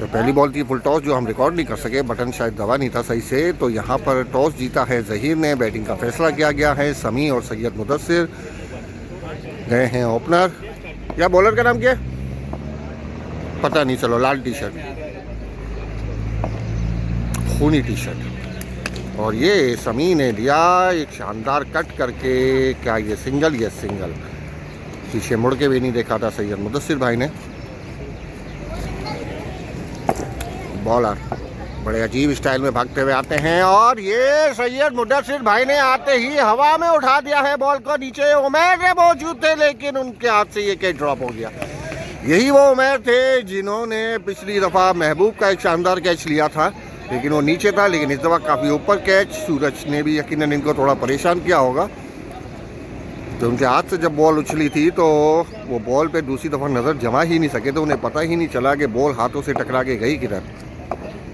तो पहली बॉल थी फुल टॉस जो हम रिकॉर्ड नहीं कर सके, बटन शायद दबा नहीं था सही से। तो यहाँ पर टॉस जीता है ज़हीर ने, बैटिंग का फैसला किया गया है। समी और सैयद मुदस्सिर गए हैं ओपनर। या बॉलर का नाम क्या है पता नहीं, चलो लाल टी शर्ट, खूनी टी शर्ट। और ये समी ने दिया एक शानदार कट करके, क्या ये सिंगल? ये सिंगल, पीछे मुड़ के भी नहीं देखा था सैयद मुदस्सिर भाई ने। बॉलर बड़े अजीब स्टाइल में भागते हुए आते हैं और ये सैयद मुदस्सिर भाई ने आते ही हवा में उठा दिया है बॉल को। नीचे उमैर मौजूद थे लेकिन उनके हाथ से ये कैच ड्रॉप हो गया। यही वो उमैर थे जिन्होंने पिछली दफ़ा महबूब का एक शानदार कैच लिया था, लेकिन वो नीचे था, लेकिन इस दफ़ा काफ़ी ऊपर कैच। सूरज ने भी यकीनन इनको थोड़ा परेशान किया होगा। तो उनके हाथ से जब बॉल उछली थी तो वो बॉल पे दूसरी दफ़ा नज़र जमा ही नहीं सके, तो उन्हें पता ही नहीं चला कि बॉल हाथों से टकरा के गई किधर।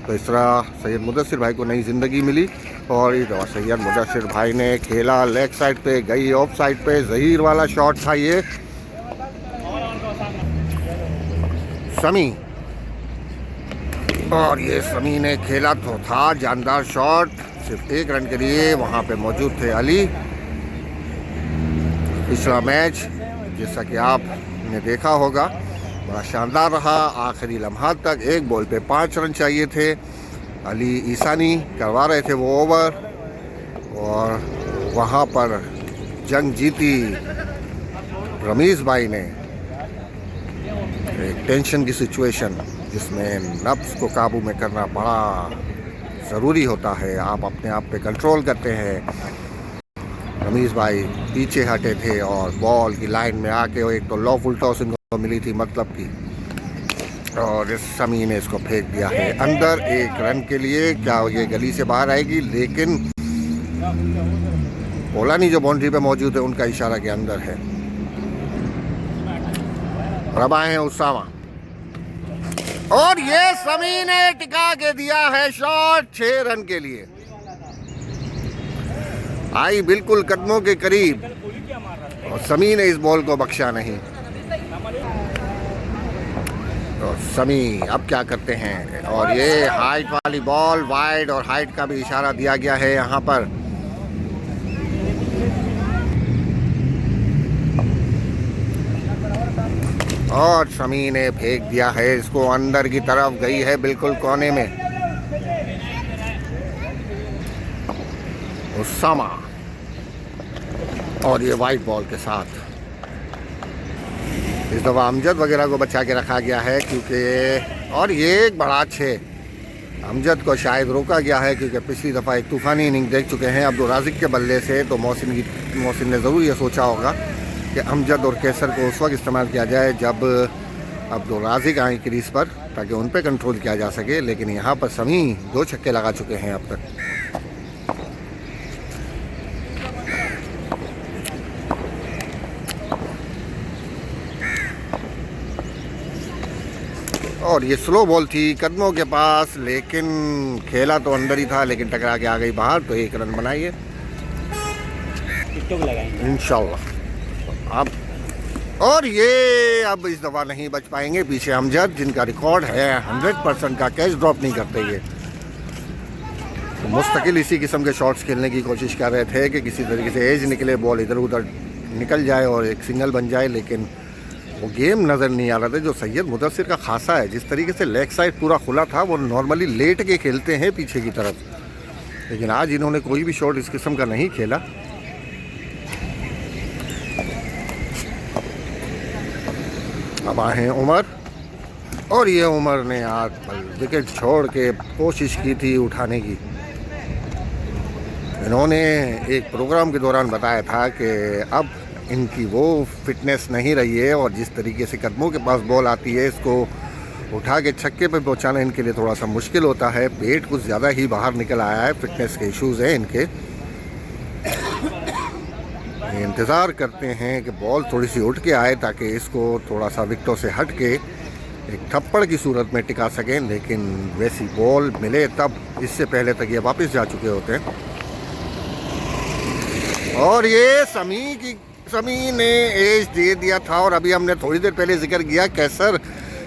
तो इस तरह सैयद मुदस्सिर भाई को नई ज़िंदगी मिली और इस दफ़ा सैयद मुदस्सिर भाई ने खेला लेग साइड पे, गई ऑफ साइड पे। ज़हीर वाला शॉट था ये। समी, और ये समी ने खेला तो था जानदार शॉट, सिर्फ 1 रन के लिए। वहाँ पे मौजूद थे अली। पिछला मैच जैसा कि आपने देखा होगा बड़ा शानदार रहा, आखिरी लम्हात तक। 1 बॉल पे 5 रन चाहिए थे। अली ईसानी करवा रहे थे वो ओवर और वहाँ पर जंग जीती रमीज़ भाई ने। एक टेंशन की सिचुएशन जिसमें नफ्स को काबू में करना बड़ा ज़रूरी होता है, आप अपने आप पे कंट्रोल करते हैं। रमीज़ भाई पीछे हटे थे और बॉल की लाइन में आके एक तो लो फुल टॉस इनको मिली थी मतलब की, और इस समी ने इसको फेंक दिया है अंदर 1 रन के लिए। क्या ये गली से बाहर आएगी? लेकिन पोलानी जो बाउंड्री पे मौजूद है उनका इशारा के अंदर है। और अब आए हैं उसामा और ये समी ने टिका के दिया है शॉट 6 रन के लिए। आई बिल्कुल कदमों के करीब और समी ने इस बॉल को बख्शा नहीं। और समी अब क्या करते हैं, और ये हाइट वाली बॉल, वाइड और हाइट का भी इशारा दिया गया है यहाँ पर। और समी ने फेंक दिया है इसको अंदर की तरफ, गई है बिल्कुल कोने में। उसामा और ये वाइट बॉल के साथ इस दफ़ा अमजद वगैरह को बचा के रखा गया है क्योंकि, और ये एक बड़ा अच्छे अमजद को शायद रोका गया है क्योंकि पिछली दफ़ा एक तूफ़ानी इनिंग देख चुके हैं अब्दुल राज़िक के बल्ले से। तो मोहसिन ने ज़रूर ये सोचा होगा कि अमजद और कैसर को उस वक्त इस्तेमाल किया जाए जब अब्दुल राज़िक आए क्रीज पर, ताकि उन पर कंट्रोल किया जा सके। लेकिन यहाँ पर समी 2 छक्के लगा चुके हैं अब तक। और ये स्लो बॉल थी कदमों के पास, लेकिन खेला तो अंदर ही था, लेकिन टकरा के आ गई बाहर। तो 1 रन बनाइए इंशाल्लाह। अब और ये अब इस दफ़ा नहीं बच पाएंगे पीछे अमजद, जिनका रिकॉर्ड है 100% का कैच ड्रॉप नहीं करते ये। तो मुस्तकिल इसी किस्म के शॉट्स खेलने की कोशिश कर रहे थे कि किसी तरीके से एज निकले, बॉल इधर उधर निकल जाए और एक सिंगल बन जाए, लेकिन वो गेम नज़र नहीं आ रहा था जो सैयद मुदस्सिर का खासा है। जिस तरीके से लेग साइड पूरा खुला था, वो नॉर्मली लेट के खेलते हैं पीछे की तरफ, लेकिन आज इन्होंने कोई भी शॉट इस किस्म का नहीं खेला। अब आए हैं उमर, और ये उमर ने आज विकेट छोड़ के कोशिश की थी उठाने की। इन्होंने एक प्रोग्राम के दौरान बताया था कि अब इनकी वो फिटनेस नहीं रही है और जिस तरीके से कदमों के पास बॉल आती है, इसको उठा के छक्के पे पहुंचाना इनके लिए थोड़ा सा मुश्किल होता है। पेट कुछ ज़्यादा ही बाहर निकल आया है, फिटनेस के इश्यूज़ हैं इनके। इंतज़ार करते हैं कि बॉल थोड़ी सी उठ के आए ताकि इसको थोड़ा सा विकेटों से हट के एक थप्पड़ की सूरत में टिका सकें, लेकिन वैसी बॉल मिले तब, इससे पहले तक ये वापस जा चुके होते हैं। और ये समी ने एज दे दिया था, और अभी हमने थोड़ी देर पहले जिक्र किया कैसर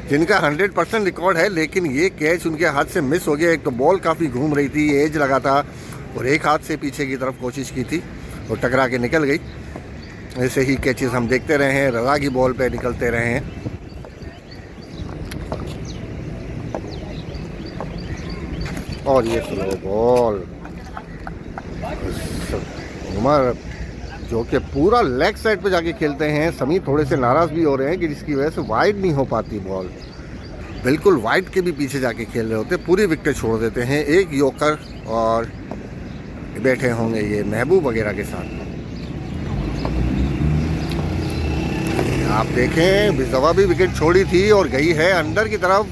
जिनका 100% रिकॉर्ड है, लेकिन ये कैच उनके हाथ से मिस हो गया। एक तो बॉल काफ़ी घूम रही थी, एज लगा था, और एक हाथ से पीछे की तरफ कोशिश की थी और टकरा के निकल गई। ऐसे ही कैचेस हम देखते रहे हैं, रजा की बॉल पे निकलते रहे हैं। और ये स्लो बॉल, उमर जो कि पूरा लेग साइड पे जाके खेलते हैं। समी थोड़े से नाराज़ भी हो रहे हैं कि जिसकी वजह से वाइड नहीं हो पाती बॉल। बिल्कुल वाइड के भी पीछे जाके खेल रहे होते, पूरी विकेट छोड़ देते हैं। एक यॉर्कर और बैठे होंगे ये महबूब वगैरह के साथ। आप देखें, बिजवा भी विकेट छोड़ी थी और गई है अंदर की तरफ।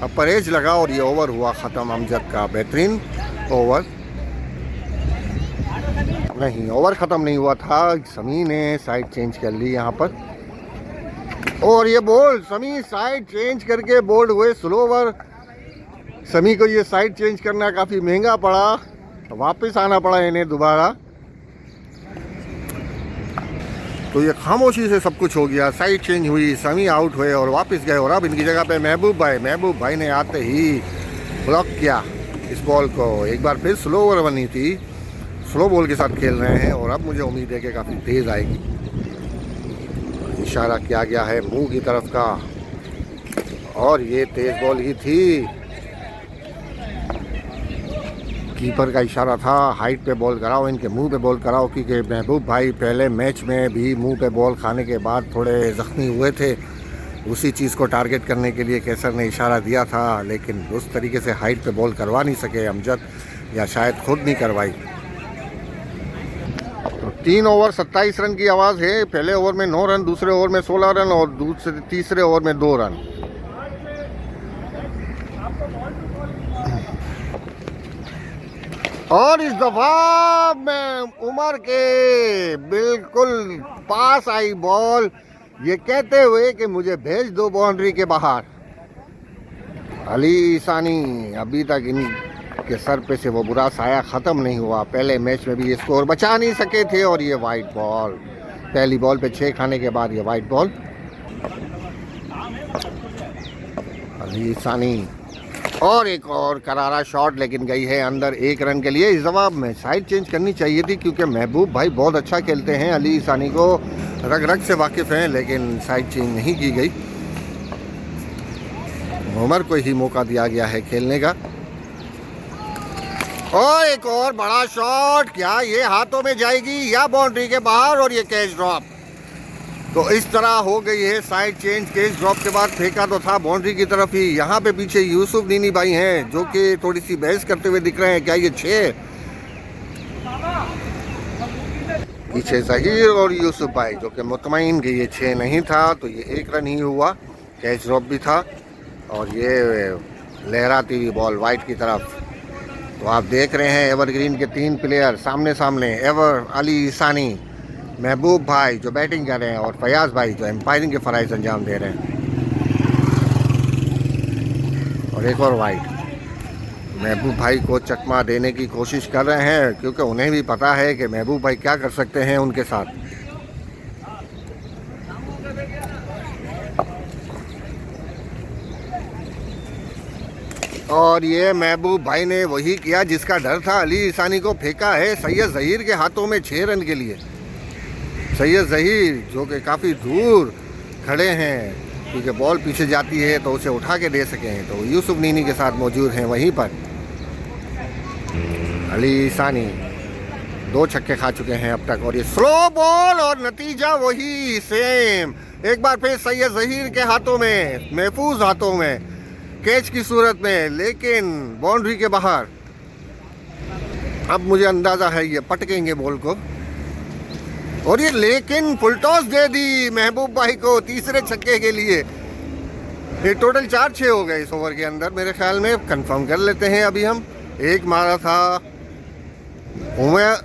अब परहेज लगा और ये ओवर हुआ ख़त्म। अमजद का बेहतरीन ओवर, नहीं ओवर ख़त्म नहीं हुआ था, समी ने साइड चेंज कर ली यहाँ पर। और ये बॉल, समी साइड चेंज करके बोल्ड हुए स्लो ओवर। समी को ये साइड चेंज करना काफ़ी महंगा पड़ा, वापस आना पड़ा इन्हें दोबारा। तो ये खामोशी से सब कुछ हो गया, साइड चेंज हुई, समी आउट हुए और वापस गए। और अब इनकी जगह पे महबूब भाई ने आते ही ब्लॉक किया इस बॉल को। एक बार फिर स्लो ओवर बनी थी, स्लो बॉल के साथ खेल रहे हैं और अब मुझे उम्मीद है कि काफ़ी तेज़ आएगी। इशारा किया गया है मुंह की तरफ का, और ये तेज़ बॉल ही थी। कीपर का इशारा था, हाइट पे बॉल कराओ, इनके मुंह पे बॉल कराओ, क्योंकि महबूब भाई पहले मैच में भी मुंह पे बॉल खाने के बाद थोड़े ज़ख्मी हुए थे। उसी चीज़ को टारगेट करने के लिए कैसर ने इशारा दिया था, लेकिन उस तरीके से हाइट पे बॉल करवा नहीं सके अमजद, या शायद खुद नहीं करवाई। तो 3 ओवर 27 रन की आवाज़ है। पहले ओवर में 9 रन, दूसरे ओवर में 16 रन और तीसरे ओवर में 2 रन। और इस दफा में उमर के बिल्कुल पास आई बॉल, ये कहते हुए कि मुझे भेज दो बाउंड्री के बाहर। अली सानी अभी तक इनके सर पे से वो बुरा साया ख़त्म नहीं हुआ। पहले मैच में भी ये स्कोर बचा नहीं सके थे, और ये वाइड बॉल, पहली बॉल पे 6 खाने के बाद ये वाइड बॉल। अली सानी और एक और करारा शॉट, लेकिन गई है अंदर 1 रन के लिए। इस जवाब में साइड चेंज करनी चाहिए थी, क्योंकि महबूब भाई बहुत अच्छा खेलते हैं, अली सानी को रग रग से वाकिफ़ हैं, लेकिन साइड चेंज नहीं की गई। उमर को ही मौका दिया गया है खेलने का। और एक और बड़ा शॉट, क्या ये हाथों में जाएगी या बाउंड्री के बाहर, और ये कैच ड्रॉप। तो इस तरह हो गई है साइड चेंज। कैच ड्रॉप के बाद फेंका तो था बाउंड्री की तरफ ही। यहाँ पे पीछे यूसुफ नीनी भाई हैं, जो कि थोड़ी सी बहस करते हुए दिख रहे हैं, क्या ये 6? पीछे ज़हीर और यूसुफ भाई जो कि मुतमईन कि ये 6 नहीं था, तो ये 1 रन ही हुआ। कैच ड्रॉप भी था और ये लहराती हुई बॉल वाइड की तरफ। तो आप देख रहे हैं एवरग्रीन के 3 प्लेयर सामने सामने, अली सानी, महबूब भाई जो बैटिंग कर रहे हैं, और फयाज भाई जो एम्पायरिंग के फ़राइज़ अंजाम दे रहे हैं। और एक और वाइड, महबूब भाई को चकमा देने की कोशिश कर रहे हैं, क्योंकि उन्हें भी पता है कि महबूब भाई क्या कर सकते हैं उनके साथ। और ये महबूब भाई ने वही किया जिसका डर था, अली सानी को फेंका है सैयद ज़हीर के हाथों में 6 रन के लिए। सैयद ज़हीर जो कि काफ़ी दूर खड़े हैं, क्योंकि बॉल पीछे जाती है तो उसे उठा के दे सकें, तो यूसुफ नीनी के साथ मौजूद हैं वहीं पर। अली सानी 2 छक्के खा चुके हैं अब तक, और ये स्लो बॉल और नतीजा वही सेम। एक बार फिर सैयद ज़हीर के हाथों में, महफूज हाथों में, कैच की सूरत में, लेकिन बाउंड्री के बाहर। अब मुझे अंदाज़ा है ये पटकेंगे बॉल को, और ये लेकिन फुल टॉस दे दी महबूब भाई को तीसरे छक्के के लिए। ये टोटल 4-6 हो गए इस ओवर के अंदर मेरे ख्याल में। कंफर्म कर लेते हैं अभी हम। 1 मारा था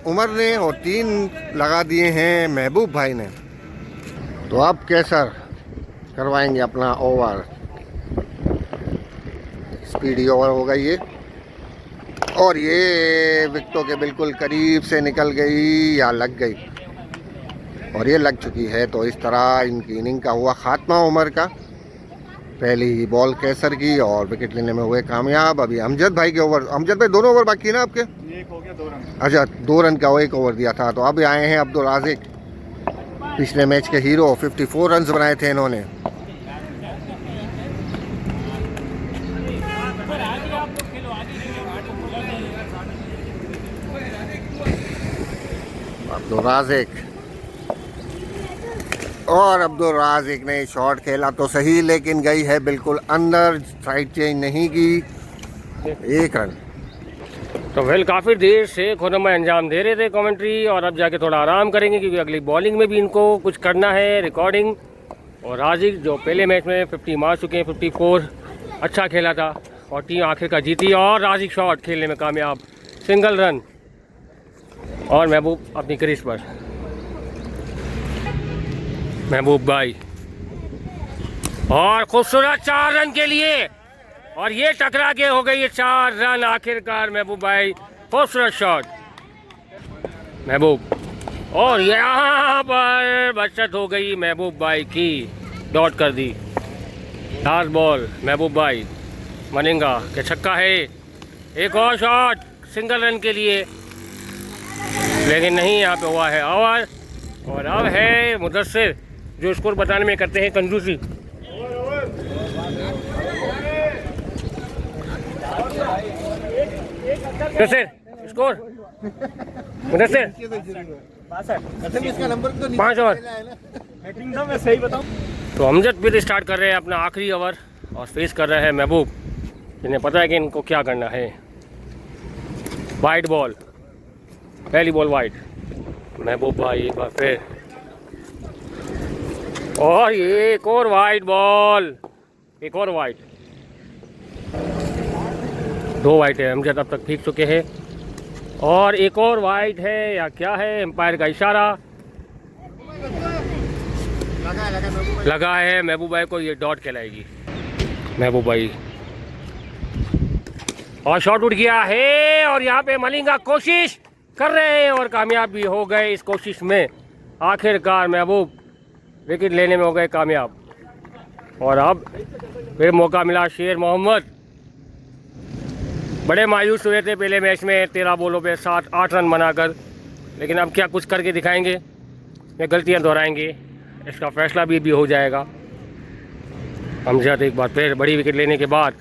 उमर ने और 3 लगा दिए हैं महबूब भाई ने। तो अब कैसर करवाएंगे अपना ओवर। स्पीडी ओवर होगा ये, और ये विकेटों के बिल्कुल करीब से निकल गई या लग गई, और ये लग चुकी है। तो इस तरह इनकी इनिंग का हुआ खात्मा उमर का। पहली ही बॉल कैसर की और विकेट लेने में हुए कामयाब। अभी अमजद भाई के ओवर, अमजद भाई दोनों ओवर बाकी है ना आपके? एक हो गया 2 रन। अच्छा 2 रन का 1 ओवर दिया था। तो अब आए हैं अब्दुल राज़िक, पिछले मैच के हीरो। 54 रन बनाए थे इन्होंने। अब्दुल राज़िक, और अब्दुल राज़िक ने शॉट खेला तो सही, लेकिन गई है बिल्कुल अंदर, साइड चेंज नहीं की। 1 रन। तो वेल काफ़ी देर से खुनम में अंजाम दे रहे थे कमेंट्री, और अब जाके थोड़ा आराम करेंगे क्योंकि अगली बॉलिंग में भी इनको कुछ करना है, रिकॉर्डिंग। और राज़िक जो पहले मैच में 50 मार चुके हैं, 54 अच्छा खेला था और टीम आखिर का जीती। और राज़िक शॉट खेलने में कामयाब, सिंगल रन। और महबूब अपनी क्रीज पर, महबूब भाई, और खूबसूरत 4 रन के लिए, और ये टकरा के हो गई है 4 रन आखिरकार। महबूब भाई खूबसूरत शॉट महबूब, और यहाँ पर बचत हो गई महबूब भाई की, डॉट कर दी। लास्ट बॉल महबूब भाई, मलिंगा के छक्का है। एक और शॉट सिंगल रन के लिए, लेकिन नहीं, यहाँ पे हुआ है ओवर। और अब है मुदस्सिर जो स्कोर बताने में करते हैं कंजूसी। Mudassir score, Mudassir 5 over. सही बताऊं तो अमजद फिर स्टार्ट कर रहे हैं अपना आखिरी ओवर और फेस कर रहे हैं महबूब, जिन्हें पता है कि इनको क्या करना है। वाइड बॉल, पहली बॉल वाइड। महबूब भाई एक बार फिर, और ये एक और वाइड बॉल, एक और वाइड। 2 वाइड है, अमजद अब तक फेंक चुके हैं। और एक और वाइड है या क्या है, एम्पायर का इशारा लगा है महबूब भाई को, ये डॉट कहलाएगी। महबूब भाई, और शॉट उठ गया है, और यहाँ पे मलिंगा कोशिश कर रहे हैं और कामयाब भी हो गए इस कोशिश में। आखिरकार महबूब विकेट लेने में हो गए कामयाब। और अब फिर मौका मिला शेर मोहम्मद, बड़े मायूस हुए थे पहले मैच में 13 बॉलों पे 7-8 रन बनाकर, लेकिन अब क्या कुछ करके दिखाएंगे या गलतियां दोहराएंगे, इसका फैसला भी हो जाएगा। अमजद एक बार फिर बड़ी विकेट लेने के बाद,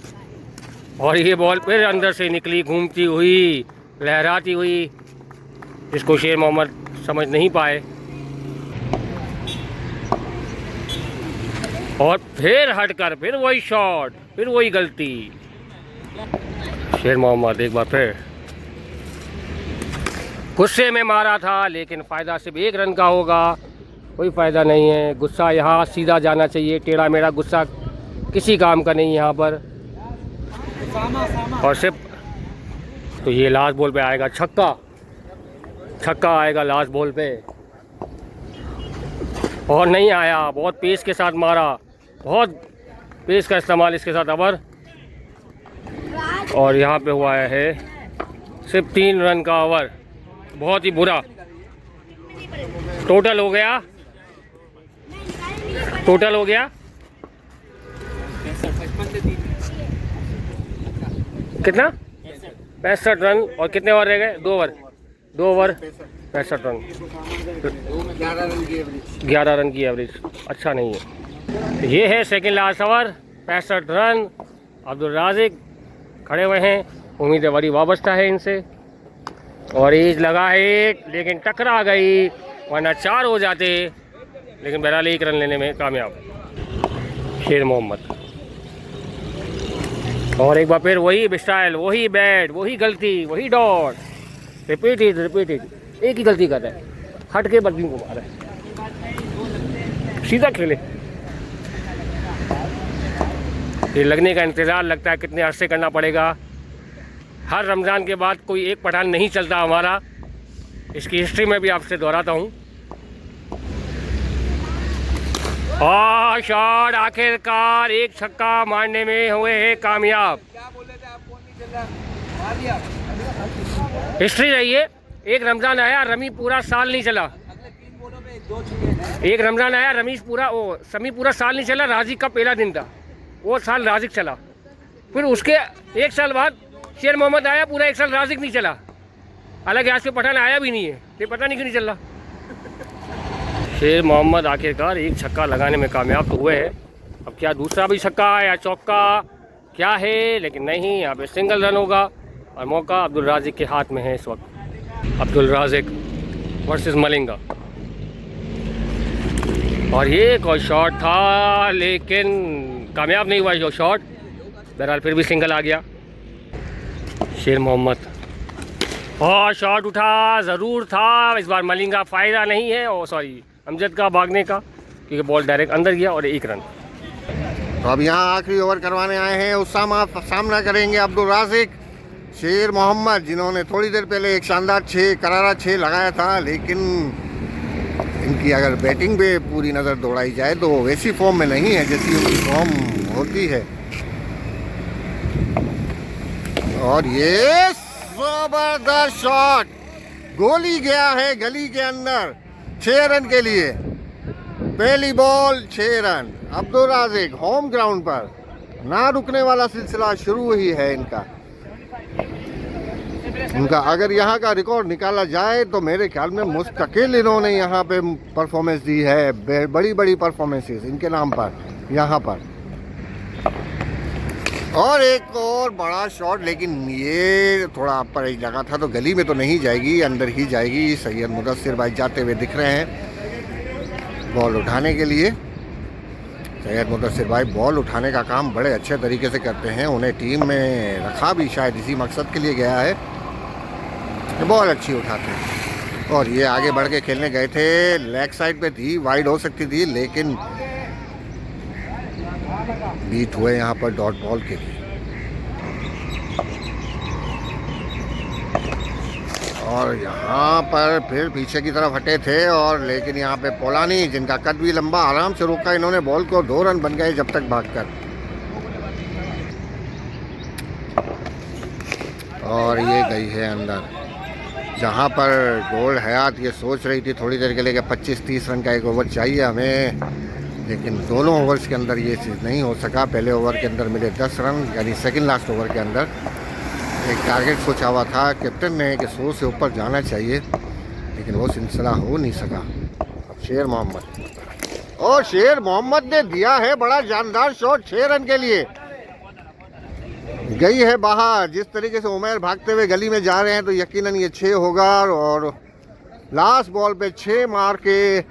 और ये बॉल फिर अंदर से निकली, घूमती हुई, लहराती हुई, जिसको शेर मोहम्मद समझ नहीं पाए। और फिर हटकर फिर वही शॉट, फिर वही गलती। शेर मोहम्मद एक बार फिर गुस्से में मारा था, लेकिन फ़ायदा सिर्फ 1 रन का होगा, कोई फ़ायदा नहीं है। गुस्सा यहाँ सीधा जाना चाहिए, टेढ़ा मेढ़ा गुस्सा किसी काम का नहीं यहाँ पर। और सिर्फ तो ये लास्ट बॉल पे आएगा छक्का, छक्का आएगा लास्ट बॉल पे, और नहीं आया। बहुत पेस के साथ मारा, बहुत पेस का इस्तेमाल इसके साथ ओवर। और यहाँ पे हुआ है सिर्फ 3 रन का ओवर, बहुत ही बुरा। टोटल हो गया, टोटल हो गया कितना, 65 रन। और कितने ओवर रह गए, 2 ओवर, 2 ओवर 65 रन, 11 रन की एवरेज, अच्छा नहीं है। ये है second last over, 65 run. Abdul Razzaq खड़े हुए हैं, उम्मीद है बड़ी वाबस्ता है इनसे, और एज लगा है, लेकिन टकरा गई, वरना 4 हो जाते, लेकिन बहरहाल 1 रन लेने में कामयाब शेर मोहम्मद। और एक बार फिर वही स्टाइल, वही बैट, वही गलती, वही डॉट, रिपीटेड रिपीटेड, एक ही गलती कर रहा है, हट के बल्ली को मारा है, सीधा खेले। ये लगने का इंतज़ार लगता है कितने अरसे करना पड़ेगा। हर रमज़ान के बाद कोई एक पठान नहीं चलता हमारा, इसकी हिस्ट्री में भी आपसे दोहराता हूँ। और शॉट आखिरकार एक छक्का मारने में हुए हैं कामयाब। हिस्ट्री रही है, एक रमज़ान आया, रमी पूरा साल नहीं चला। एक रमज़ान आया, रमीश पूरा समी पूरा साल नहीं चला, राज़िक का पहला दिन था। वो साल राजिक चला। फिर उसके 1 साल बाद शेर मोहम्मद आया, पूरा 1 साल राजिक नहीं चला। हालांकि आज पे पठान आया भी नहीं है, ये पता नहीं क्यों नहीं चल रहा। शेर मोहम्मद आखिरकार एक छक्का लगाने में कामयाब तो हुए हैं। अब क्या दूसरा भी छक्का या चौका क्या है, लेकिन नहीं, यहाँ पे सिंगल रन होगा और मौका अब्दुल राजिक के हाथ में है इस वक्त। अब्दुल राजिक वर्सेस मलिंगा, और ये एक और शॉट था लेकिन कामयाब नहीं हुआ ये शॉट। बहरहाल फिर भी सिंगल आ गया। शेर मोहम्मद और शॉट उठा ज़रूर था, इस बार मलिंगा फ़ायदा नहीं है, और सॉरी अमजद का भागने का, क्योंकि बॉल डायरेक्ट अंदर गया और 1 रन। तो अब यहाँ आखिरी ओवर करवाने आए हैं उसामा, सामना करेंगे अब्दुल राजिक, शेर मोहम्मद, जिन्होंने थोड़ी देर पहले एक शानदार 6 करारा 6 लगाया था। लेकिन इनकी अगर बैटिंग पे पूरी नज़र दौड़ाई जाए तो वो वैसी फॉर्म में नहीं है जैसी उनकी फॉर्म होती है। और ये जबरदस्त शॉट, गोली गया है गली के अंदर 6 रन के लिए। पहली ball 6 run. Abdul Rajik home ground पर, ना रुकने वाला सिलसिला शुरू ही है इनका। अगर यहाँ का रिकॉर्ड निकाला जाए तो मेरे ख्याल में मुस्तकिल इन्होंने यहाँ पे परफॉर्मेंस दी है, बड़ी बड़ी परफॉर्मेंसेस इनके नाम पर यहाँ पर। और एक और बड़ा शॉट, लेकिन ये थोड़ा अपर एज लगा था, तो गली में तो नहीं जाएगी, अंदर ही जाएगी। सैयद मुदस्सिर भाई जाते हुए दिख रहे हैं बॉल उठाने के लिए। सैयद मुदस्सिर भाई बॉल उठाने का काम बड़े अच्छे तरीके से करते हैं, उन्हें टीम में रखा भी शायद इसी मकसद के लिए गया है कि बॉल अच्छी उठाते हैं। और ये आगे बढ़ के खेलने गए थे, लेग साइड पे थी, वाइड हो सकती थी, लेकिन बीट हुए यहाँ पर डॉट बॉल के लिए। और यहाँ पर फिर पीछे की तरफ हटे थे, और लेकिन यहाँ पे पोलानी, जिनका कद भी लंबा, आराम से रोका इन्होंने बॉल को। 2 रन बन गए जब तक भागकर। और ये गई है अंदर, जहाँ पर गोल्ड हयात ये सोच रही थी थोड़ी देर के लिए कि 25-30 रन का एक ओवर चाहिए हमें, लेकिन दोनों ओवर्स के अंदर ये चीज़ नहीं हो सका। पहले ओवर के अंदर मिले 10 रन, यानी सेकंड लास्ट ओवर के अंदर एक टारगेट सोचा हुआ था कैप्टन ने कि 100 से ऊपर जाना चाहिए, लेकिन वो सिलसिला हो नहीं सका। अब शेर मोहम्मद, और शेर मोहम्मद ने दिया है बड़ा जानदार शॉट 6 रन के लिए। गई है बाहर। जिस तरीके से उमैर भागते हुए गली में जा रहे हैं तो यकीनन ये 6 होगा। और लास्ट बॉल पे 6 मार के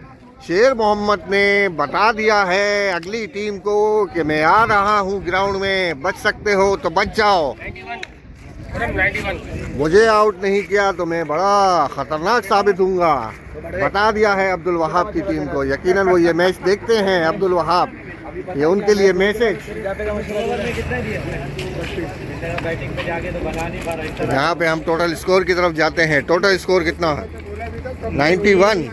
शेर मोहम्मद ने बता दिया है अगली टीम को कि मैं आ रहा हूँ ग्राउंड में, बच सकते हो तो बच जाओ। 91। मुझे आउट नहीं किया तो मैं बड़ा खतरनाक साबित हूँगा, बता दिया है अब्दुल वहाब की टीम को। यकीनन वो ये मैच देखते हैं अब्दुल वहाब, ये उनके लिए मैसेज। यहाँ पे हम टोटल स्कोर की तरफ जाते हैं। टोटल स्कोर कितना है? 91,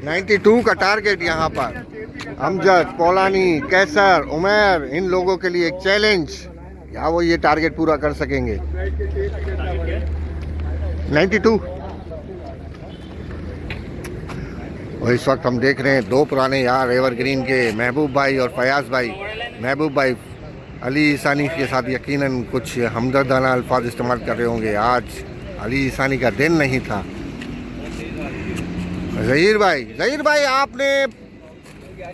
92 का टारगेट यहाँ पर। अमजद, पोलानी, कैसर, उमैर, इन लोगों के लिए एक चैलेंज, या वो ये टारगेट पूरा कर सकेंगे। 92। और इस वक्त हम देख रहे हैं 2 पुराने यार एवरग्रीन के, महबूब भाई और फयाज भाई। महबूब भाई अली ईसानी के साथ यकीनन कुछ हमदर्दाना अल्फाज इस्तेमाल कर रहे होंगे। आज अली ईसानी का दिन नहीं था। ज़हीर भाई आपने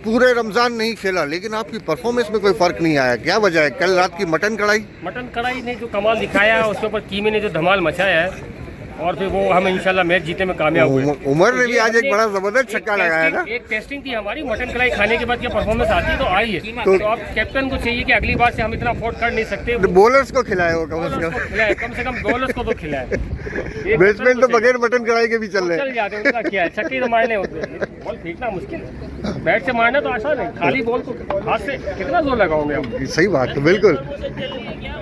पूरे रमज़ान नहीं खेला, लेकिन आपकी परफॉर्मेंस में कोई फ़र्क नहीं आया, क्या वजह है? कल रात की मटन कढ़ाई ने जो कमाल दिखाया, उसके ऊपर कीमे ने जो धमाल मचाया है, और फिर वो हम इंशाल्लाह मैच जीतने में कामयाब हुए। उमर ने भी आज एक बड़ा जबरदस्त छक्का लगाया था। एक टेस्टिंग थी हमारी, मटन कढ़ाई खाने के बाद क्या परफॉर्मेंस आती है तो आई है। तो अब कैप्टन को चाहिए कि अगली बार से हम इतना अफोर्ड कर नहीं सकते। बॉलर्स को खिलाए वो कम से कम बॉलर्स को तो खिलाए। बैट्समैन तो बगैर मटन कढ़ाई के भी चल रहे जाते हैं, उनका क्या है, छक्के तो मारने होते हैं। बॉल फेंकना मुश्किल है, बैट से मारना तो आसान है, खाली बॉल को हाथ से कितना जोर लगाओगे हम। सही बात है, बिल्कुल।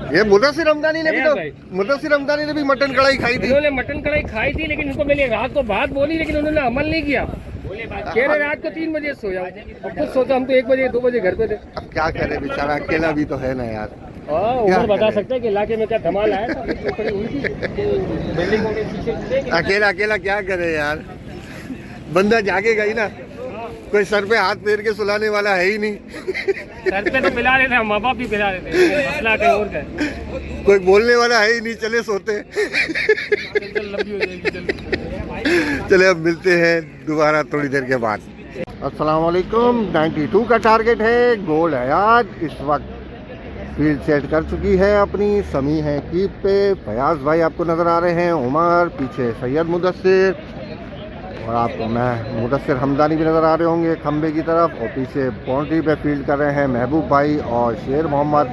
ये मुदस्सिर रमजानी ने भी मटन कढ़ाई खाई थी। उन्होंने मटन कढ़ाई खाई थी, लेकिन उनको मैंने रात को बात बोली, लेकिन उन्होंने अमल नहीं किया। कह रहे रात को 3 बजे सोया, खुद सोचा हम तो 1 बजे 2 बजे घर पे थे। अब क्या करे बेचारा, अकेला भी तो है ना यार। उमर बता सकते हैं कि इलाके में क्या धमाल आया था। अकेला क्या करे यार, बंदा जागेगा ही ना, कोई सर पे हाथ फेर के सुलाने वाला है ही नहीं। सर पे तो पिला रहे थे, हम माँ बाप भी पिला रहे थे, मसला कहीं और का है। कोई बोलने वाला है ही नहीं, चले सोते। चल लंबी हो जाएगी, चल। चले अब मिलते हैं दोबारा थोड़ी देर के बाद। अस्सलाम वालेकुम। 92 का टारगेट है। गोल हयात इस वक्त फील्ड सेट कर चुकी है अपनी। समी है कीप पे, फयाज भाई आपको नज़र आ रहे हैं, उमर पीछे, सैयद मुदस्सिर और आपको मैं मुदस्सिर हमदानी भी नज़र आ रहे होंगे खंबे की तरफ। और पीछे बाउंड्री पे फील्ड कर रहे हैं महबूब भाई और शेर मोहम्मद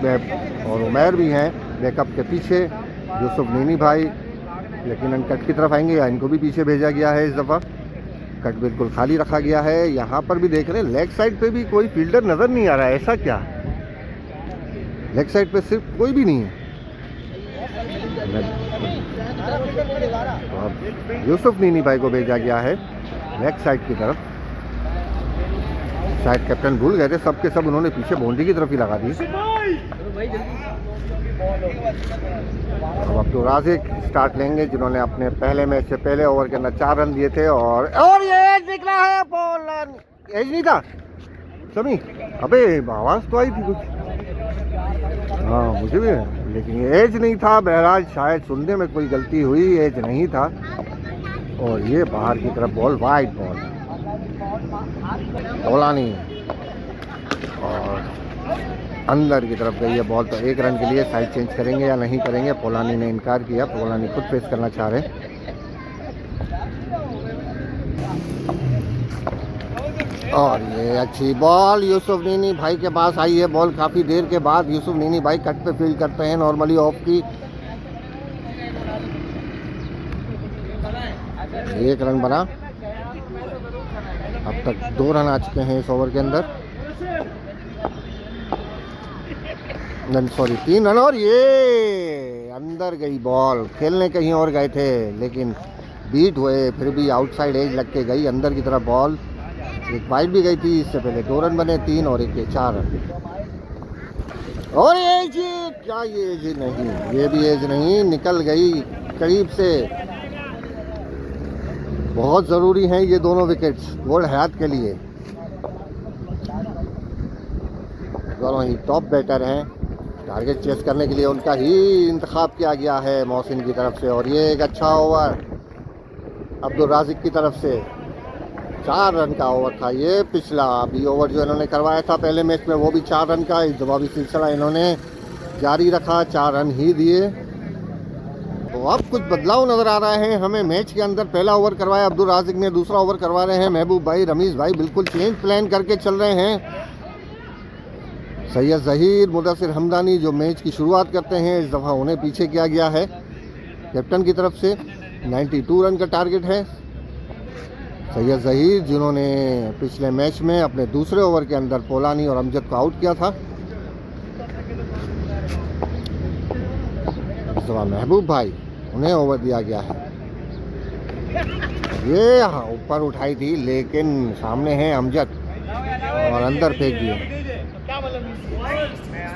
और उमर भी हैं बैकअप के पीछे। यूसुफ नीनी भाई यकीनन कट की तरफ आएंगे या इनको भी पीछे भेजा गया है। इस दफ़ा कट बिल्कुल खाली रखा गया है। यहाँ पर भी देख रहे हैं लेग साइड पे भी कोई फील्डर नज़र नहीं आ रहा है, ऐसा क्या? लेग साइड पे सिर्फ कोई भी नहीं है। तो अब यूसुफ नीनी भाई को भेजा गया है लेग साइड की तरफ। शायद कैप्टन भूल गए थे, सबके सब उन्होंने पीछे बाउंड्री की तरफ ही लगा दी। अब अब्दुल राज़िक स्टार्ट लेंगे, जिन्होंने अपने पहले मैच से पहले ओवर के अंदर 4 रन दिए थे। और ये एज निकला है, बॉल एज नहीं था समी। अबे आवाज़ तो आई थी कुछ, हाँ मुझे भी, लेकिन ये एज नहीं था। बहरहाल शायद सुनने में कोई गलती हुई, एज नहीं था। और ये बाहर की तरफ बॉल, वाइड बॉल, पोलानी और अंदर की तरफ गई है बॉल। तो 1 रन के लिए साइड चेंज करेंगे या नहीं करेंगे? पोलानी ने इनकार किया, पोलानी खुद फेस करना चाह रहे हैं। और ये अच्छी बॉल यूसुफ नीनी भाई के पास आई है बॉल काफ़ी देर के बाद। यूसुफ नीनी भाई कट पे फील्ड करते हैं नॉर्मली ऑफ की। 1 रन बना, अब तक 2 रन आ चुके हैं इस ओवर के अंदर, सॉरी 3 रन। और ये अंदर गई बॉल, खेलने कहीं और गए थे लेकिन बीट हुए, फिर भी आउटसाइड एज लग के गई अंदर की तरफ बॉल। एक वाइड भी गई थी, इससे पहले 2 रन बने, 3 और 1 के 4 रन। और ये जी क्या, ये एज नहीं, ये भी एज नहीं, निकल गई करीब से। बहुत ज़रूरी हैं ये दोनों विकेट्स गोल हयात के लिए। दोनों ही टॉप बैटर हैं, टारगेट चेस करने के लिए उनका ही इंतखाब किया गया है मोहसिन की तरफ से। और ये एक अच्छा ओवर अब्दुल राज़िक की तरफ से, 4 रन का ओवर था ये पिछला। अभी ओवर जो इन्होंने करवाया था पहले मैच में वो भी 4 रन का, इस दफा भी सिलसिला इन्होंने जारी रखा, 4 रन ही दिए। तो अब कुछ बदलाव नज़र आ रहा है हमें मैच के अंदर। पहला ओवर करवाया अब्दुल राज़िक ने, दूसरा ओवर करवा रहे हैं महबूब भाई, रमीज़ भाई बिल्कुल चेंज प्लान करके चल रहे हैं। सैयद ज़हीर, मुदस्सिर हमदानी जो मैच की शुरुआत करते हैं, इस दफ़ा उन्हें पीछे किया गया है कैप्टन की तरफ से। 92 रन का टारगेट है। सैयद ज़हीर जिन्होंने पिछले मैच में अपने दूसरे ओवर के अंदर पोलानी और अमजद को आउट किया था। इस दफ़ा महबूब भाई, उन्हें ओवर दिया गया है। ये हाँ ऊपर उठाई थी लेकिन सामने है अमजद और अंदर फेंक दिए।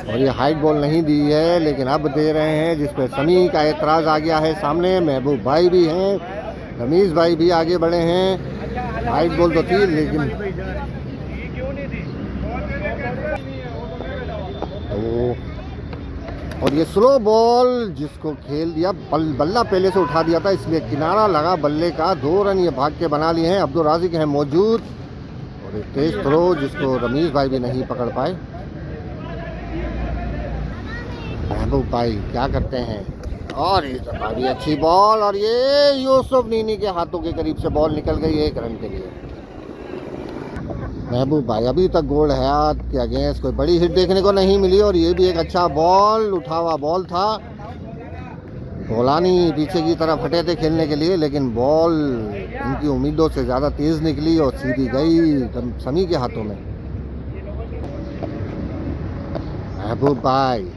और ये हाइट बॉल नहीं दी है लेकिन अब दे रहे हैं, जिस पे समी का एतराज़ आ गया है सामने। महबूब भाई भी हैं, रमीज़ भाई भी आगे बढ़े हैं। हाइट बॉल तो थी लेकिन तो, और ये स्लो बॉल जिसको खेल दिया, बल्ला पहले से उठा दिया था इसलिए किनारा लगा बल्ले का। 2 रन ये भाग के बना लिए हैं। अब्दुल राज़िक हैं मौजूद और एक तेज थ्रो जिसको रमीज़ भाई भी नहीं पकड़ पाए। महबूब भाई क्या करते हैं, और ये भी अच्छी बॉल, और ये यूसुफ नीनी के हाथों के करीब से बॉल निकल गई 1 रन के लिए। महबूब भाई अभी तक गोल हयात के अगेंस्ट कोई बड़ी हिट देखने को नहीं मिली। और ये भी एक अच्छा बॉल, उठा हुआ बॉल था। पोलानी पीछे की तरफ हटे थे खेलने के लिए लेकिन बॉल इनकी उम्मीदों से ज़्यादा तेज़ निकली और सीधी गई समी के हाथों में। महबूब भाई,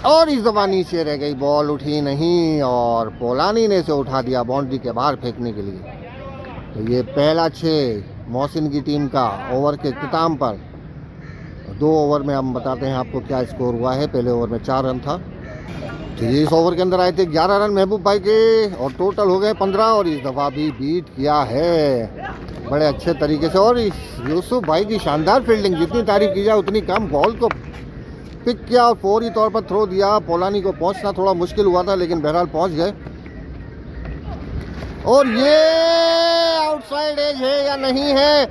और इस दफ़ा नीचे रह गई बॉल, उठी नहीं और पोलानी ने इसे उठा दिया बाउंड्री के बाहर फेंकने के लिए। तो ये पहला 6 मोहसिन की टीम का ओवर के इख्तिताम पर। 2 ओवर में हम बताते हैं आपको क्या स्कोर हुआ है। पहले ओवर में 4 रन था। तो ये इस ओवर के अंदर आए थे 11 रन महबूब भाई के और टोटल हो गए 15 और इस दफ़ा भी बीट किया है बड़े अच्छे तरीके से। और यूसुफ भाई की शानदार फील्डिंग, जितनी तारीफ की जाए उतनी कम। बॉल को पिक किया और फौरी तौर पर थ्रो दिया। पोलानी को पहुंचना थोड़ा मुश्किल हुआ था लेकिन बहरहाल पहुंच गए। और ये आउटसाइड एज है या नहीं है?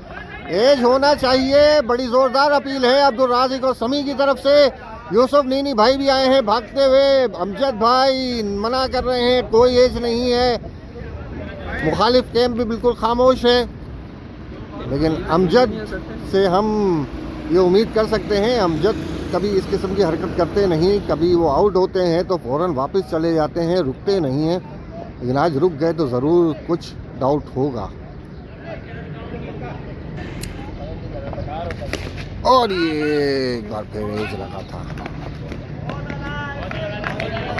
एज होना चाहिए। बड़ी जोरदार अपील है अब्दुल राज़िक और समी की तरफ से। यूसुफ नीनी भाई भी आए हैं भागते हुए। अमजद भाई मना कर रहे हैं, कोई एज नहीं है। मुखालिफ कैंप भी बिल्कुल खामोश है। लेकिन अमजद से हम ये उम्मीद कर सकते हैं, अमजद कभी इस किस्म की हरकत करते नहीं। कभी वो आउट होते हैं तो फ़ौरन वापस चले जाते हैं, रुकते नहीं हैं। लेकिन आज रुक गए तो ज़रूर कुछ डाउट होगा। और ये एक बार फिर एज लगा था।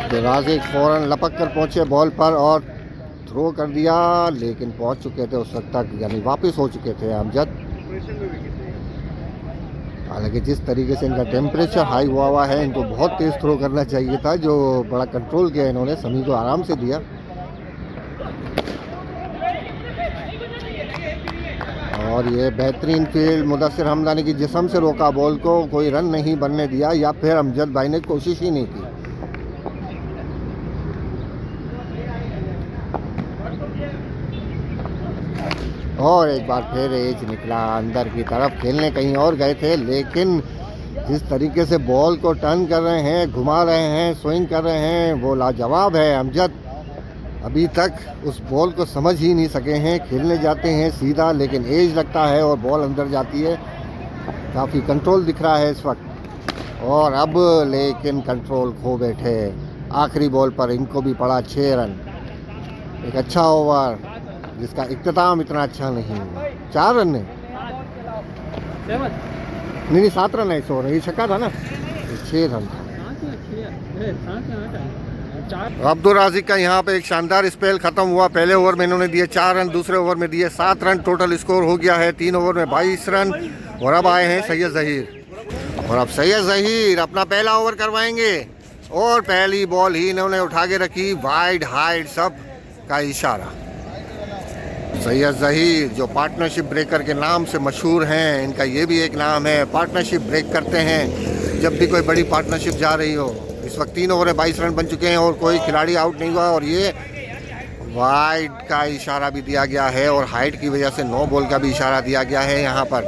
तो राज़िक फ़ौरन लपक कर पहुँचे बॉल पर और थ्रो कर दिया, लेकिन पहुँच चुके थे उस वक्त तक, यानी वापस हो चुके थे अमजद। हालांकि जिस तरीके से इनका टेम्परेचर हाई हुआ है, इनको बहुत तेज़ थ्रो करना चाहिए था, जो बड़ा कंट्रोल किया इन्होंने, समी को आराम से दिया। और ये बेहतरीन फील्ड, मुदस्सिर हमदानी की जिस्म से रोका बॉल को, कोई रन नहीं बनने दिया, या फिर अमजद भाई ने कोशिश ही नहीं की। और एक बार फिर एज निकला अंदर की तरफ। खेलने कहीं और गए थे, लेकिन जिस तरीके से बॉल को टर्न कर रहे हैं, घुमा रहे हैं, स्विंग कर रहे हैं, वो लाजवाब है। अमजद अभी तक उस बॉल को समझ ही नहीं सके हैं। खेलने जाते हैं सीधा, लेकिन एज लगता है और बॉल अंदर जाती है। काफ़ी कंट्रोल दिख रहा है इस वक्त। और अब लेकिन कंट्रोल खो बैठे। आखिरी बॉल पर इनको भी पड़ा 6 रन। एक अच्छा ओवर जिसका इख्तिताम इतना अच्छा नहीं हुआ। 4 रन है, नहीं 7 रन है इस ओवर। ये छक्का था ना, 6 रन था। अब्दुल राज़िक का यहाँ पे एक शानदार स्पेल ख़त्म हुआ। पहले ओवर में इन्होंने दिए 4 रन, दूसरे ओवर में दिए 7 रन। टोटल स्कोर हो गया है 3 ओवर में 22 रन। और अब आए हैं सैयद ज़हीर। और अब सैयद ज़हीर अपना पहला ओवर करवाएंगे। और पहली बॉल ही इन्होंने उठा के रखी, वाइड हाइड सब का इशारा। सैयद ज़हीर जो पार्टनरशिप ब्रेकर के नाम से मशहूर हैं, इनका ये भी एक नाम है, पार्टनरशिप ब्रेक करते हैं जब भी कोई बड़ी पार्टनरशिप जा रही हो। इस वक्त 3 ओवर में 22 रन बन चुके हैं और कोई खिलाड़ी आउट नहीं हुआ। और ये वाइड का इशारा भी दिया गया है और हाइट की वजह से 9 बॉल का भी इशारा दिया गया है यहाँ पर।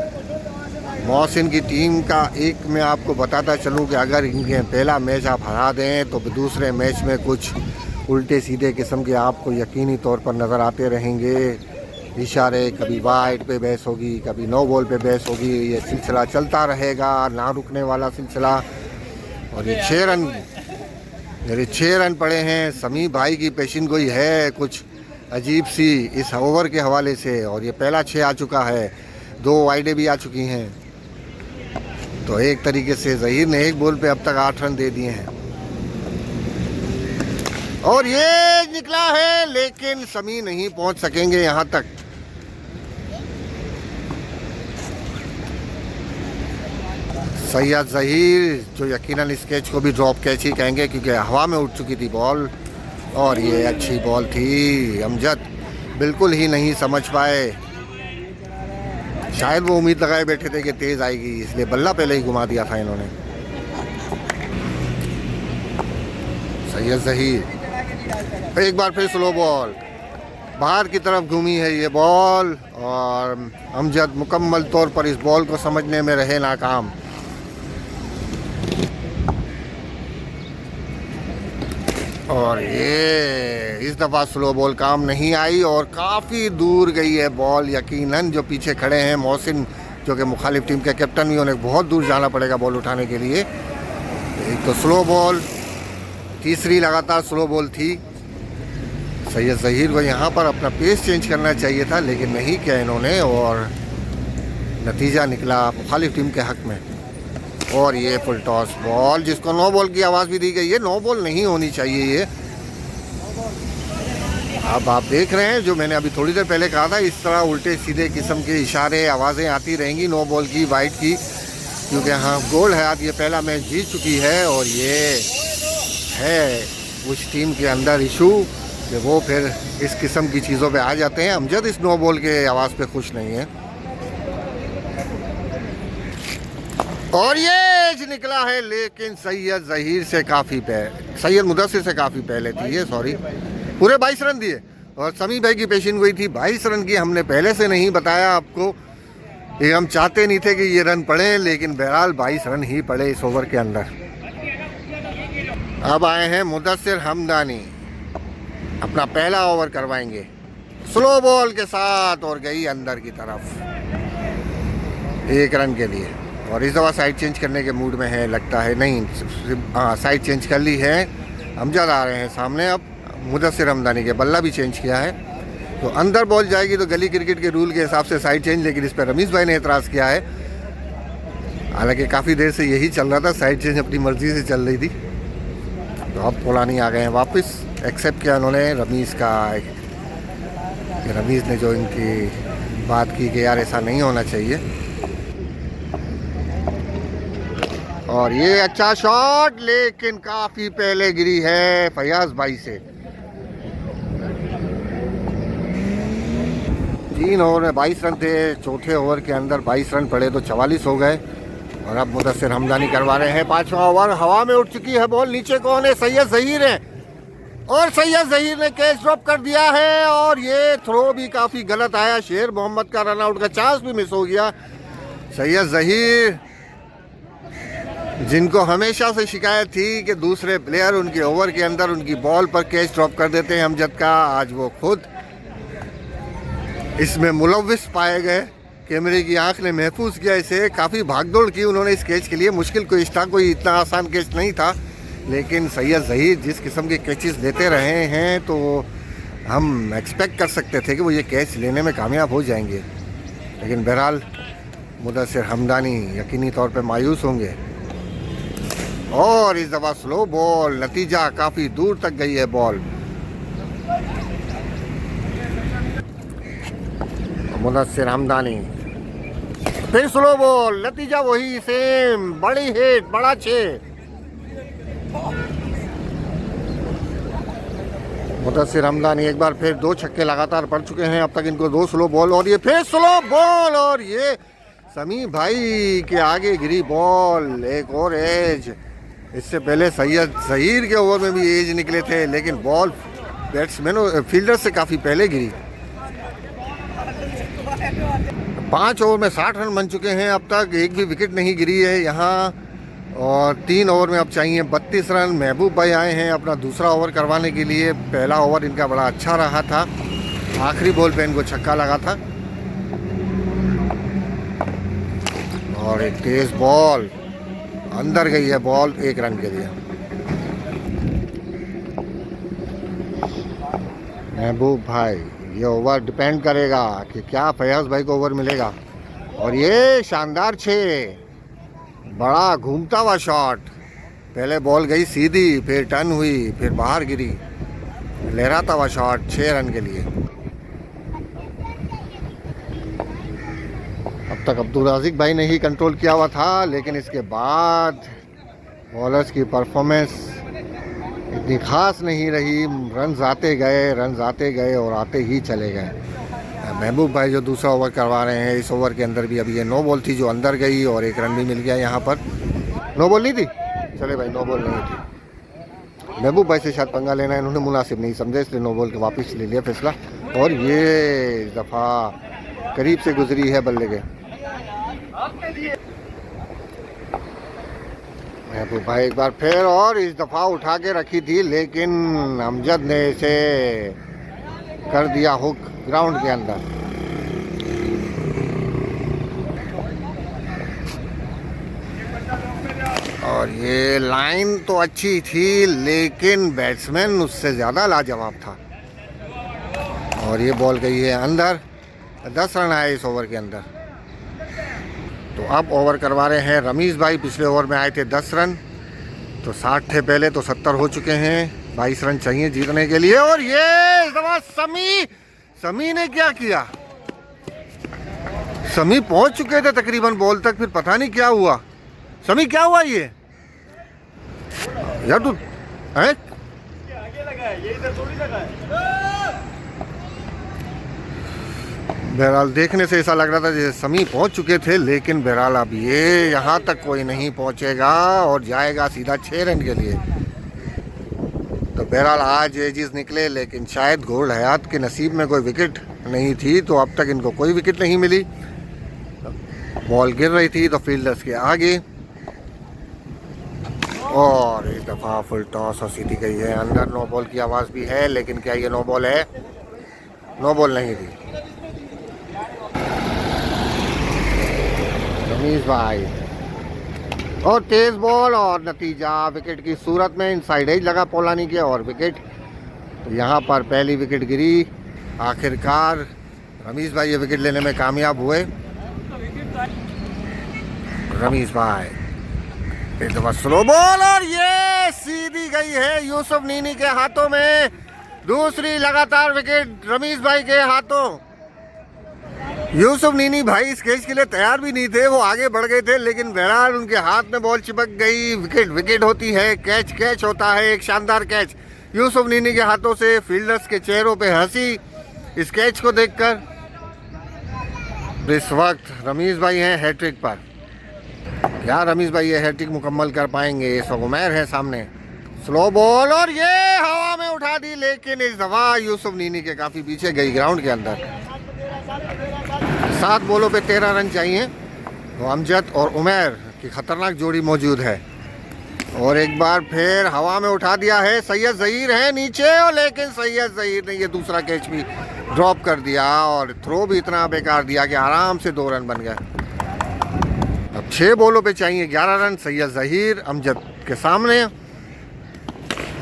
मोहसिन की टीम का एक मैं आपको बताता चलूँ कि अगर इनके पहला मैच आप हरा दें तो दूसरे मैच में कुछ उल्टे सीधे किस्म के आपको यकीनी तौर पर नज़र आते रहेंगे इशारे। कभी वाइड पे बहस होगी, कभी 9 बॉल पे बहस होगी। ये सिलसिला चलता रहेगा, ना रुकने वाला सिलसिला। और ये 6 रन, मेरे 6 रन पड़े हैं। समी भाई की पेशिन गोई है कुछ अजीब सी इस ओवर के हवाले से। और ये पहला 6 आ चुका है, 2 वाइडें भी आ चुकी हैं। तो एक तरीके से ज़हीर ने एक बॉल पे अब तक 8 रन दे दिए हैं। और ये निकला है, लेकिन समी नहीं पहुंच सकेंगे यहां तक। सैयद ज़हीर जो यकीनन इस कैच को भी ड्रॉप कैच ही कहेंगे क्योंकि हवा में उठ चुकी थी बॉल। और ये अच्छी बॉल थी। अमजद बिल्कुल ही नहीं समझ पाए। शायद वो उम्मीद लगाए बैठे थे कि तेज़ आएगी, इसलिए बल्ला पहले ही घुमा दिया था इन्होंने। सैयद ज़हीर एक बार फिर स्लो बॉल, बाहर की तरफ घूमी है ये बॉल। और अमजद मुकम्मल तौर पर इस बॉल को समझने में रहे नाकाम। और ये इस दफ़ा स्लो बॉल काम नहीं आई और काफ़ी दूर गई है बॉल। यकीनन जो पीछे खड़े हैं मोहसिन जो कि मुखालिफ टीम के कैप्टन भी, उन्हें बहुत दूर जाना पड़ेगा बॉल उठाने के लिए। एक तो स्लो बॉल, तीसरी लगातार स्लो बॉल थी। सैयद ज़हीर को यहाँ पर अपना पेस चेंज करना चाहिए था, लेकिन नहीं किया इन्होंने और नतीजा निकला मुखालिफ टीम के हक़ में। और ये फुल टॉस बॉल जिसको 9 बॉल की आवाज़ भी दी गई है। 9 बॉल नहीं होनी चाहिए ये। अब आप देख रहे हैं जो मैंने अभी थोड़ी देर पहले कहा था, इस तरह उल्टे सीधे किस्म के इशारे आवाज़ें आती रहेंगी 9 बॉल की, वाइड की, क्योंकि हाँ गोल हयात ये पहला मैच जीत चुकी है। और ये है कुछ टीम के अंदर इशू कि वो फिर इस किस्म की चीज़ों पे आ जाते हैं। अमजद इस नो बॉल के आवाज़ पे खुश नहीं है। और ये एज निकला है, लेकिन सैयद ज़हीर से काफ़ी सैयद मुदस्सिर से काफ़ी पहले थी ये, सॉरी। पूरे 22 रन दिए और समी भाई की पेशिन गोई थी 22 रन की। हमने पहले से नहीं बताया आपको, ये हम चाहते नहीं थे कि ये रन पड़े, लेकिन बहरहाल 22 रन ही पड़े इस ओवर के अंदर। अब आए हैं मुदस्सिर हमदानी, अपना पहला ओवर करवाएंगे स्लो बॉल के साथ और गई अंदर की तरफ 1 रन के लिए। और इस दफ़ा साइड चेंज करने के मूड में है लगता है, नहीं हाँ साइड चेंज कर ली है। अमजद आ रहे हैं सामने, अब मुदस्सिर हमदानी के बल्ला भी चेंज किया है, तो अंदर बॉल जाएगी तो गली क्रिकेट के रूल के हिसाब से साइड चेंज, लेकिन इस पर रमीज़ भाई ने एतराज़ किया है। हालांकि काफ़ी देर से यही चल रहा था, साइड चेंज अपनी मर्ज़ी से चल रही थी। तो अब पोलानी आ गए हैं वापस, एक्सेप्ट किया उन्होंने रमीज़ का, रमीज़ ने जो इनकी बात की कि यार ऐसा नहीं होना चाहिए। और ये अच्छा शॉट, लेकिन काफ़ी पहले गिरी है फयाज भाई से। 3 ओवर में 22 रन थे, चौथे ओवर के अंदर 22 रन पड़े तो 44 हो गए। और अब मुदस्सिर हमदानी करवा रहे हैं 5वां ओवर। हवा में उठ चुकी है बॉल, नीचे कौन है? सैयद ज़हीर है, और सैयद ज़हीर ने कैच ड्रॉप कर दिया है। और ये थ्रो भी काफ़ी गलत आया, शेर मोहम्मद का रन आउट का चांस भी मिस हो गया। सैयद ज़हीर जिनको हमेशा से शिकायत थी कि दूसरे प्लेयर उनके ओवर के अंदर उनकी बॉल पर कैच ड्रॉप कर देते हैं अमजद का, आज वो खुद इसमें मुलव्विस पाए गए। कैमरे की आंख ने महफूज किया इसे, काफ़ी भागदौड़ की उन्होंने इस कैच के लिए। मुश्किल कोई था, कोई इतना आसान कैच नहीं था, लेकिन सैयद ज़हीर जिस किस्म के कैचेस लेते रहे हैं तो हम एक्सपेक्ट कर सकते थे कि वो ये कैच लेने में कामयाब हो जाएंगे। लेकिन बहरहाल मुदस्सिर हमदानी यकीनी तौर पे मायूस होंगे। और इस दफ़ा स्लो बॉल, नतीजा काफ़ी दूर तक गई है बॉल। मुदस्सिर हमदानी फिर स्लो बॉल, नतीजा वही सेम, बड़ी हिट, बड़ा 6। मुदस्सिर हमदानी एक बार फिर 2 छक्के लगातार पड़ चुके हैं अब तक इनको, 2 स्लो बॉल और ये फिर स्लो बॉल। और ये समी भाई के आगे गिरी बॉल, एक और एज। इससे पहले सैयद ज़हीर के ओवर में भी एज निकले थे, लेकिन बॉल बैट्समैन फील्डर से काफ़ी पहले गिरी। 5 ओवर में 60 रन बन चुके हैं अब तक, एक भी विकेट नहीं गिरी है यहाँ। और 3 ओवर में अब चाहिए 32 रन। महबूब भाई आए हैं अपना दूसरा ओवर करवाने के लिए। पहला ओवर इनका बड़ा अच्छा रहा था, आखिरी बॉल पे इनको छक्का लगा था। और एक तेज बॉल, अंदर गई है बॉल 1 रन के लिए। महबूब भाई, ये ओवर डिपेंड करेगा कि क्या फयाज भाई को ओवर मिलेगा। और ये शानदार 6, बड़ा घूमता हुआ शॉट। पहले बॉल गई सीधी, फिर टर्न हुई, फिर बाहर गिरी, लहराता हुआ शॉट 6 रन के लिए। अब तक अब्दुल राज़िक भाई ने ही कंट्रोल किया हुआ था, लेकिन इसके बाद बॉलर्स की परफॉर्मेंस इतनी खास नहीं रही। रन आते गए और आते ही चले गए। महबूब भाई जो दूसरा ओवर करवा रहे हैं, इस ओवर के अंदर भी अभी ये नो बॉल थी जो अंदर गई और 1 रन भी मिल गया यहाँ पर। नो बॉल नहीं थी, चले भाई नो बॉल नहीं थी। महबूब भाई से शायद पंगा लेना इन्होंने मुनासिब नहीं समझे, इसलिए नो बॉल के वापस ले लिया फैसला। और ये इस दफ़ा करीब से गुजरी है बल्ले के। महबूब भाई एक बार फिर, और इस दफ़ा उठा के रखी थी, लेकिन अमजद ने इसे कर दिया हुक ग्राउंड के अंदर। और ये लाइन तो अच्छी थी, लेकिन बैट्समैन उससे ज़्यादा लाजवाब था। और ये बॉल गई है अंदर, 10 रन आए इस ओवर के अंदर। तो अब ओवर करवा रहे हैं रमीज़ भाई। पिछले ओवर में आए थे 10 रन, तो 60 थे पहले, तो 70 हो चुके हैं। 22 रन चाहिए जीतने के लिए। और ये इस दफा समी ने क्या किया, समी पहुंच चुके थे तकरीबन बॉल तक, फिर पता नहीं क्या हुआ। समी क्या हुआ ये यार, तू बहरहाल देखने से ऐसा लग रहा था जैसे समी पहुंच चुके थे, लेकिन बहरहाल अब ये यहाँ तक कोई नहीं पहुंचेगा और जाएगा सीधा 6 रन के लिए। तो बहरहाल आज एजिस निकले, लेकिन शायद गोल्ड हयात के नसीब में कोई विकेट नहीं थी, तो अब तक इनको कोई विकेट नहीं मिली। बॉल गिर रही थी तो फील्डर्स के आगे, और इस दफ़ा फुल टॉस और सीधी गई है अंदर। नो बॉल की आवाज़ भी है, लेकिन क्या ये नो बॉल है? नो बॉल नहीं थी। रमीज भाई और तेज बॉल, और नतीजा विकेट की सूरत में इनसाइड एज लगा पोलानी के और विकेट। तो यहाँ पर पहली विकेट गिरी। आखिरकार रमीज भाई ये विकेट लेने में कामयाब हुए। रमीज भाई एक दफा स्लो बॉल, और ये सीधी गई है यूसुफ नीनी के हाथों में। दूसरी लगातार विकेट रमीज भाई के हाथों। यूसुफ नीनी भाई इस कैच के लिए तैयार भी नहीं थे, वो आगे बढ़ गए थे, लेकिन बहरहाल उनके हाथ में बॉल चिपक गई। विकेट विकेट होती है, कैच कैच होता है। एक शानदार कैच यूसुफ नीनी के हाथों से। फील्डर्स के चेहरों पे हंसी इस कैच को देखकर। इस वक्त रमीज भाई हैं हैट्रिक पर। क्या रमीज भाई ये हैट्रिक मुकम्मल कर पाएंगे? इस वक्त उमैर है सामने। स्लो बॉल, और ये हवा में उठा दी, लेकिन इस दफा यूसुफ नीनी के काफ़ी पीछे गई ग्राउंड के अंदर। 7 बॉलों पे 13 रन चाहिए। तो अमजद और उमैर की खतरनाक जोड़ी मौजूद है, और एक बार फिर हवा में उठा दिया है। सैयद ज़हीर है नीचे, और लेकिन सैयद ज़हीर ने ये दूसरा कैच भी ड्रॉप कर दिया, और थ्रो भी इतना बेकार दिया कि आराम से 2 रन बन गए। अब 6 बॉलों पे चाहिए 11 रन। सैयद ज़हीर अमजद के सामने,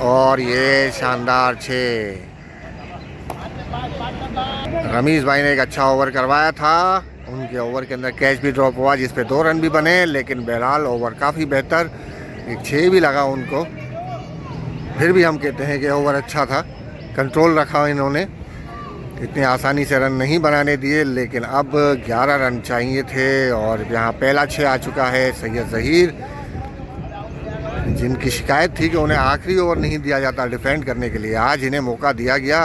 और ये शानदार 6। रमीज भाई ने एक अच्छा ओवर करवाया था, उनके ओवर के अंदर कैच भी ड्रॉप हुआ जिस पे 2 रन भी बने, लेकिन बहरहाल ओवर काफ़ी बेहतर। एक 6 भी लगा उनको। फिर भी हम कहते हैं कि ओवर अच्छा था, कंट्रोल रखा इन्होंने, इतनी आसानी से रन नहीं बनाने दिए। लेकिन अब 11 रन चाहिए थे, और यहाँ पहला 6 आ चुका है। सैयद ज़हीर जिनकी शिकायत थी कि उन्हें आखिरी ओवर नहीं दिया जाता डिफेंड करने के लिए, आज इन्हें मौका दिया गया।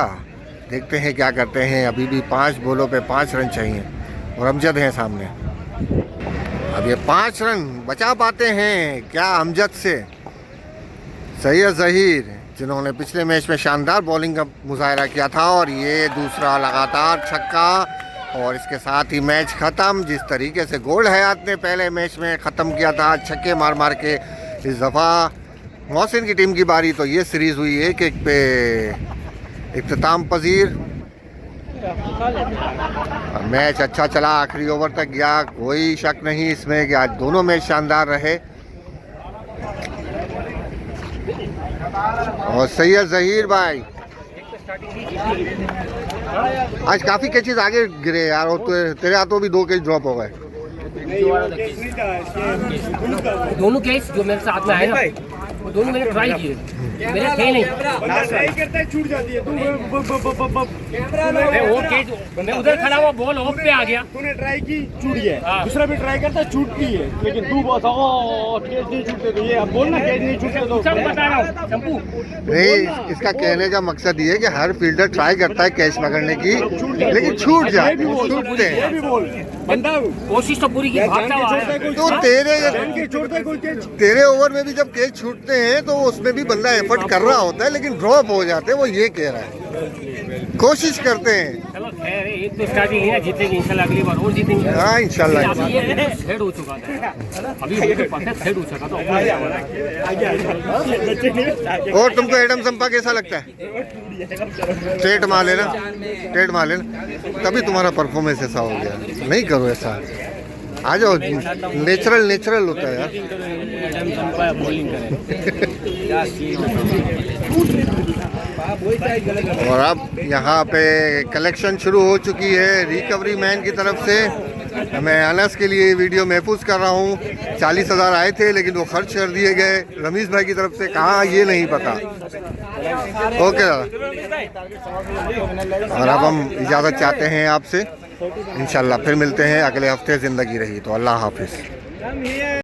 देखते हैं क्या करते हैं। अभी भी 5 बॉलों पे 5 रन चाहिए, और अमजद हैं सामने। अब ये 5 रन बचा पाते हैं क्या अमजद से? सैयद ज़हीर जिन्होंने पिछले मैच में शानदार बॉलिंग का मुजाहरा किया था, और ये दूसरा लगातार छक्का, और इसके साथ ही मैच ख़त्म। जिस तरीके से गोल्ड हयात ने पहले मैच में ख़त्म किया था छक्के मार मार के, इस दफ़ा मोहसिन की टीम की बारी। तो ये सीरीज़ हुई 1-1 पे इख्तिताम पजीर। मैच अच्छा चला, आखिरी ओवर तक गया, कोई शक नहीं इसमें कि आज दोनों मैच शानदार रहे। और सैयद ज़हीर भाई आज काफ़ी कैचेस आगे गिरे यार, और तेरे हाथों भी 2 कैच ड्रॉप हो गए। दोनों केस जो मेरे साथ में आए ना, वो दोनों मैंने ट्राई किए, मेरे थे नहीं। ट्राई करता है छूट जाती है। वो केस मैं उधर खड़ा हुआ, बॉल ऑफ पे आ गया। तूने ट्राई की, छूट गया। दूसरा भी ट्राई करता है, छूटती है, लेकिन तू बहुत कैच नहीं छूटते। तो ये अब बोलना कैच नहीं छूटते, तो सब बता रहा हूँ शंपू। नहीं, इसका कहने का मकसद ये है कि हर फील्डर ट्राई करता है कैच पकड़ने की, लेकिन छूट जाते हैं, छूटते हैं। बंदा कोशिश तो पूरी की, भागता हुआ है। तो तेरे ओवर में भी जब कैच छूटते हैं तो उसमें भी बंदा एफर्ट कर रहा होता है, लेकिन ड्रॉप हो जाते हैं। वो ये कह रहा है, कोशिश करते हैं। चलो खैर, एक तो स्टार्टिंग है, जीतेगी इंशाल्लाह, अगली बार और जीतेंगे। हाँ इंशाल्लाह। अभी ये सेट हो चुका था, अभी ये परफेक्ट सेट हो चुका था। और तुमको एडम संपा कैसा लगता है? स्ट्रेट मार लेना, स्ट्रेट मार लेना, तभी तुम्हारा परफॉर्मेंस ऐसा हो गया। नहीं करो ऐसा, आ जाओ, नेचुरल नेचुरल होता है यार। और अब यहाँ पे कलेक्शन शुरू हो चुकी है रिकवरी मैन की तरफ से। मैं अनस के लिए वीडियो महफूज कर रहा हूँ। 40,000 आए थे, लेकिन वो खर्च कर दिए गए रमीज भाई की तरफ से। कहाँ ये नहीं पता। ओके दादा, और अब हम इजाज़त चाहते हैं आपसे। इंशाल्लाह फिर मिलते हैं अगले हफ्ते। ज़िंदगी रही तो अल्लाह हाफिज़।